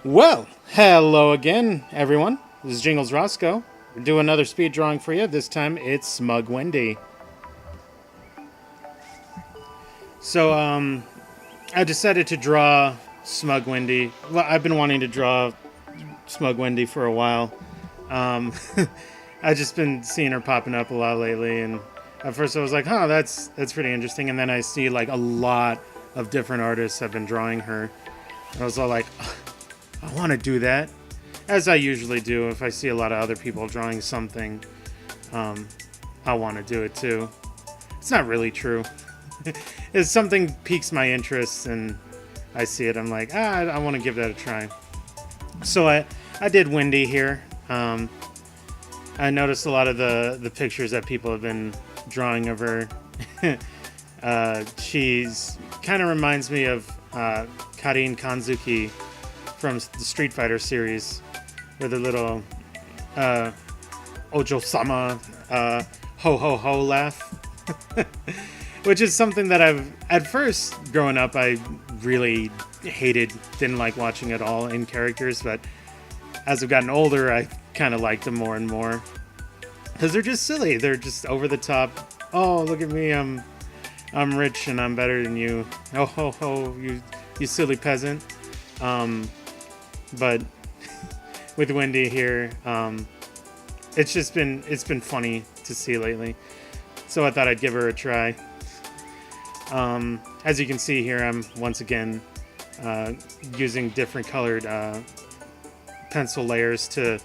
Well, hello again, everyone. This is Jingles Roscoe. We're doing another speed drawing for you. This time it's Smug Wendy. So, I decided to draw Smug Wendy. Well, I've been wanting to draw Smug Wendy for a while. Um, I've just been seeing her popping up a lot lately, and at first I was like, "Huh, that's pretty interesting." And then I see like a lot of different artists have been drawing her. And I was all like, I want to do that, as I usually do. If I see a lot of other people drawing something, I want to do it too. It's not really true. If something piques my interest and I see it, I'm like, I want to give that a try. So I did Wendy here. I noticed a lot of the pictures that people have been drawing of her. She's kind of reminds me of Karin Kanzuki from the Street Fighter series, with a little Ojo-sama ho ho ho laugh. Which is something that I've, at first, growing up, I really hated, didn't like watching at all in characters, but as I've gotten older, I kind of liked them more and more. Because they're just silly, they're just over the top. Oh, look at me, I'm rich and I'm better than you. Oh ho ho, you silly peasant. But with Wendy here, it's been funny to see lately. So I thought I'd give her a try. As you can see here, I'm once again using different colored pencil layers to,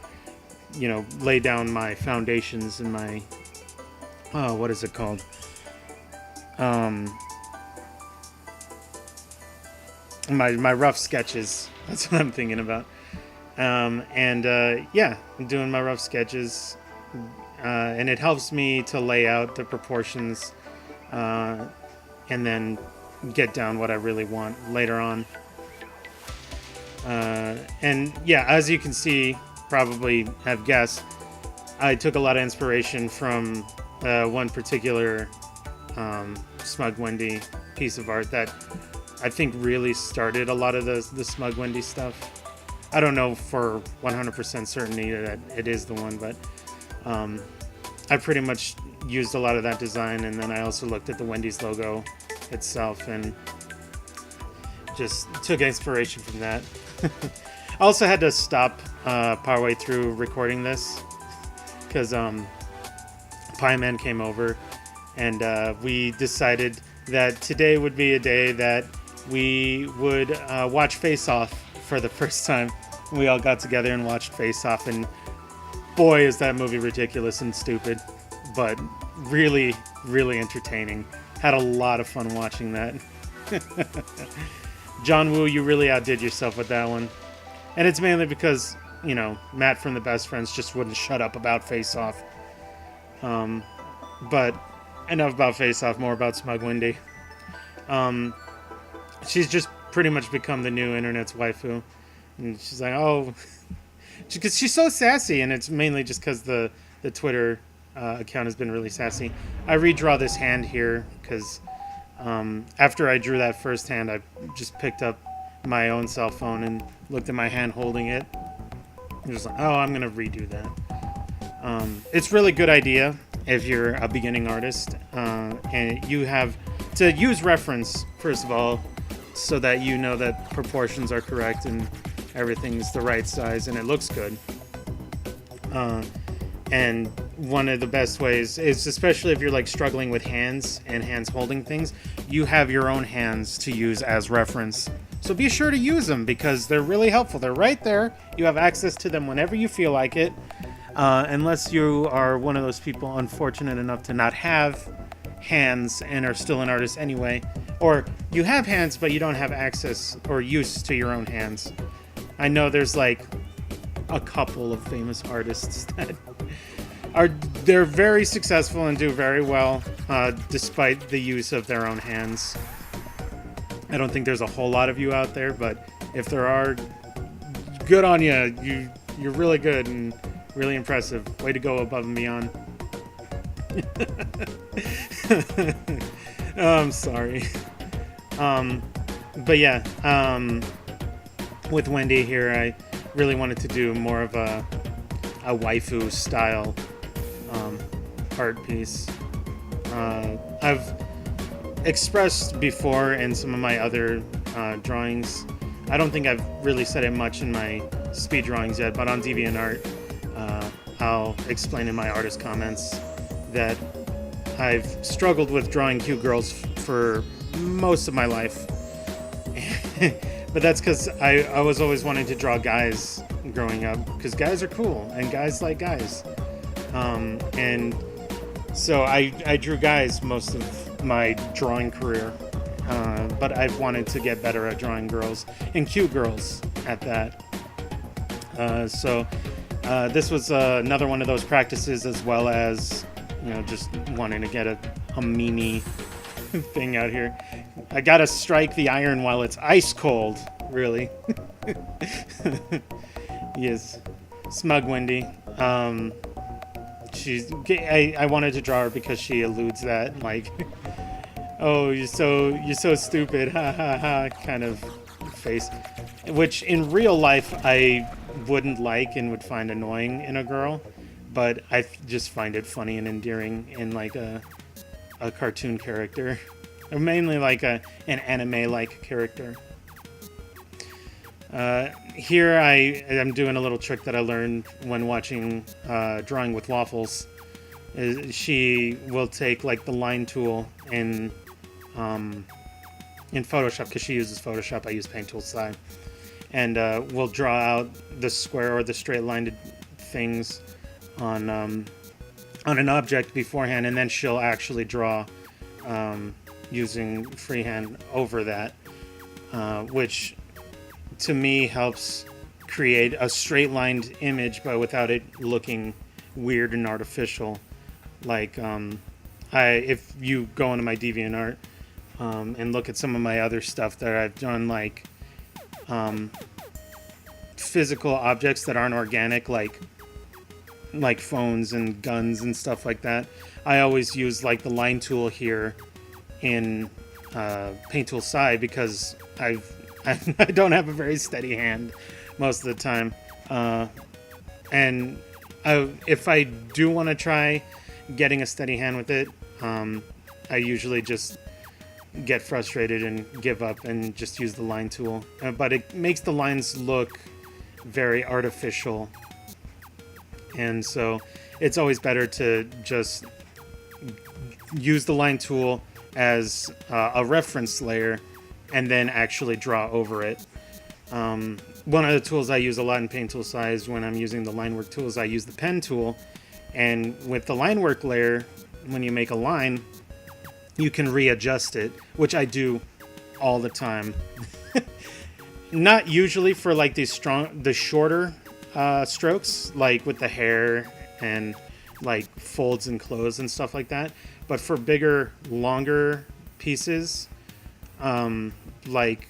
lay down my foundations and my, what is it called? My rough sketches. That's what I'm thinking about. Yeah, I'm doing my rough sketches. And it helps me to lay out the proportions and then get down what I really want later on. And yeah, as you can see, probably have guessed, I took a lot of inspiration from one particular Smug Wendy piece of art that I think really started a lot of the Smug Wendy stuff. I don't know for 100% certainty that it is the one, but I pretty much used a lot of that design, and then I also looked at the Wendy's logo itself and just took inspiration from that. I also had to stop partway through recording this because Pie Man came over, and we decided that today would be a day that we would watch Face Off for the first time. We all got together and watched Face Off, and boy, is that movie ridiculous and stupid, but really, really entertaining. Had a lot of fun watching that. John Woo, you really outdid yourself with that one. And it's mainly because, Matt from The Best Friends just wouldn't shut up about Face Off. But enough about Face Off, more about Smug Wendy. She's just pretty much become the new internet's waifu. And she's like, oh, because she's so sassy, and it's mainly just because the Twitter account has been really sassy. I redraw this hand here because after I drew that first hand, I just picked up my own cell phone and looked at my hand holding it. I'm just like, oh, I'm going to redo that. It's a really good idea if you're a beginning artist, and you have to use reference, first of all, so that you know that proportions are correct and everything's the right size and it looks good. And one of the best ways is, especially if you're like struggling with hands and hands holding things, you have your own hands to use as reference. So be sure to use them because they're really helpful. They're right there. You have access to them whenever you feel like it. Unless you are one of those people unfortunate enough to not have hands and are still an artist anyway. Or you have hands but you don't have access or use to your own hands. I know there's like a couple of famous artists that they're very successful and do very well despite the use of their own hands. I don't think there's a whole lot of you out there, but if there are, good on you. You're really good and really impressive. Way to go above and beyond. Oh, I'm sorry. But yeah, with Wendy here, I really wanted to do more of a waifu style art piece. I've expressed before in some of my other drawings. I don't think I've really said it much in my speed drawings yet, but on DeviantArt, I'll explain in my artist comments that I've struggled with drawing cute girls for most of my life. But that's because I was always wanting to draw guys growing up, because guys are cool and guys like guys. And so I drew guys most of my drawing career, but I've wanted to get better at drawing girls, and cute girls at that. So this was another one of those practices, as well as, you know, just wanting to get a meme thing out here. I gotta strike the iron while it's ice cold, really. Yes. Smug Wendy. I wanted to draw her because she alludes that, like, oh, you're so stupid, ha ha ha, kind of face, which in real life I wouldn't like and would find annoying in a girl, but I just find it funny and endearing in like a cartoon character, or mainly like an anime-like character. Here I am doing a little trick that I learned when watching Drawing with Waffles. She will take like the line tool in Photoshop, because she uses Photoshop. I use Paint Tool Side, and we'll draw out the square or the straight lined things on an object beforehand, and then she'll actually draw using freehand over that, which to me helps create a straight lined image, but without it looking weird and artificial. Like if you go into my DeviantArt and look at some of my other stuff that I've done, like physical objects that aren't organic, like phones and guns and stuff like that, I always use like the line tool here in Paint Tool Side, because I don't have a very steady hand most of the time, and if I do want to try getting a steady hand with it, I usually just get frustrated and give up and just use the line tool, but it makes the lines look very artificial, and so it's always better to just use the line tool as a reference layer and then actually draw over it. One of the tools I use a lot in Paint Tool Size when I'm using the line work tools, I use the pen tool, and with the line work layer, when you make a line, you can readjust it, which I do all the time. Not usually for like the shorter strokes, like with the hair and like folds and clothes and stuff like that, but for bigger, longer pieces, like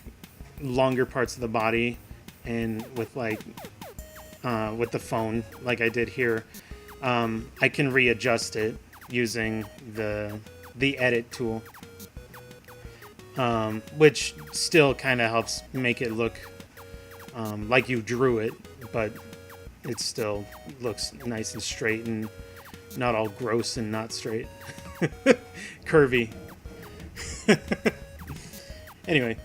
longer parts of the body, and with like with the phone, like I did here, I can readjust it using the edit tool, which still kind of helps make it look like you drew it, but it still looks nice and straight and not all gross and not straight. Curvy. Anyway,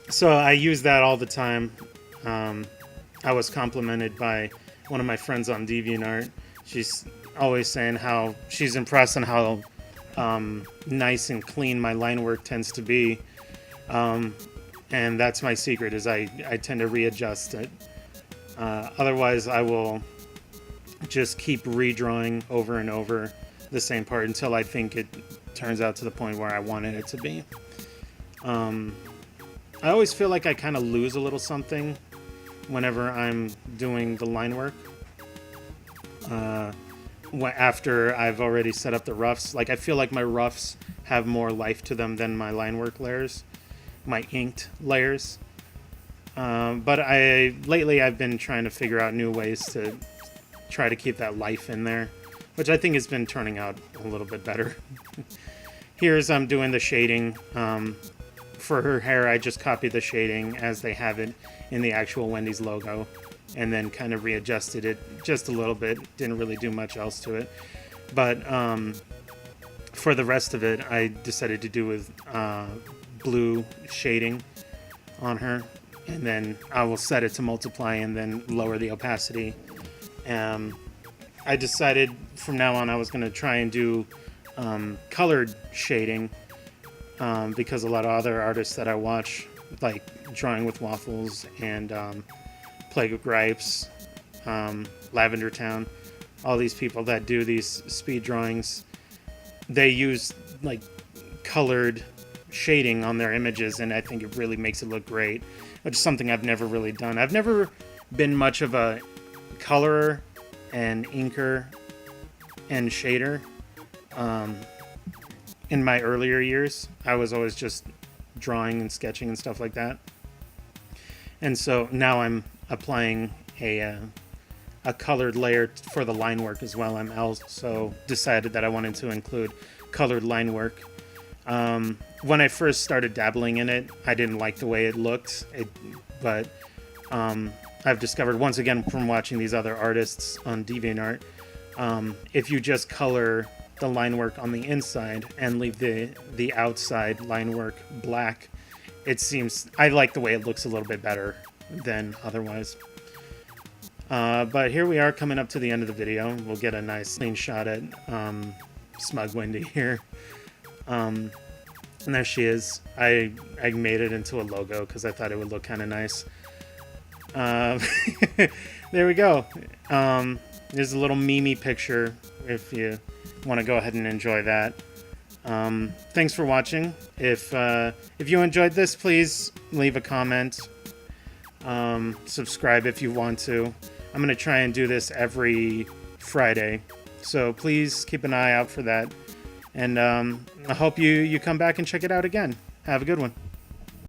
so I use that all the time. I was complimented by one of my friends on DeviantArt. She's always saying how she's impressed on how nice and clean my line work tends to be. And that's my secret, is I tend to readjust it. Otherwise, I will just keep redrawing over and over the same part until I think it turns out to the point where I wanted it to be. I always feel like I kind of lose a little something whenever I'm doing the line work. After I've already set up the roughs, like I feel like my roughs have more life to them than my line work layers, my inked layers. But lately I've been trying to figure out new ways to try to keep that life in there, which I think has been turning out a little bit better. Here's I'm doing the shading for her hair, I just copied the shading as they have it in the actual Wendy's logo, and then kind of readjusted it just a little bit. Didn't really do much else to it. But for the rest of it, I decided to do with blue shading on her, and then I will set it to multiply and then lower the opacity. I decided from now on I was going to try and do colored shading, because a lot of other artists that I watch, like Drawing with Waffles and Plague of Gripes, Lavender Town, all these people that do these speed drawings, they use like colored shading on their images, and I think it really makes it look great, which is something I've never really done. I've never been much of a colorer and inker and shader. In my earlier years, I was always just drawing and sketching and stuff like that. And so now I'm applying a colored layer for the line work as well. I'm also decided that I wanted to include colored line work. When I first started dabbling in it, I didn't like the way it looked, but I've discovered, once again from watching these other artists on DeviantArt, if you just color the line work on the inside and leave the outside line work black, I like the way it looks a little bit better than otherwise. But here we are coming up to the end of the video. We'll get a nice clean shot at Smug Wendy here. And there she is. I made it into a logo because I thought it would look kind of nice. There we go. There's a little meme picture if you want to go ahead and enjoy that. Thanks for watching. If you enjoyed this, please leave a comment. Subscribe if you want to. I'm going to try and do this every Friday, so please keep an eye out for that. And I hope you come back and check it out again. Have a good one.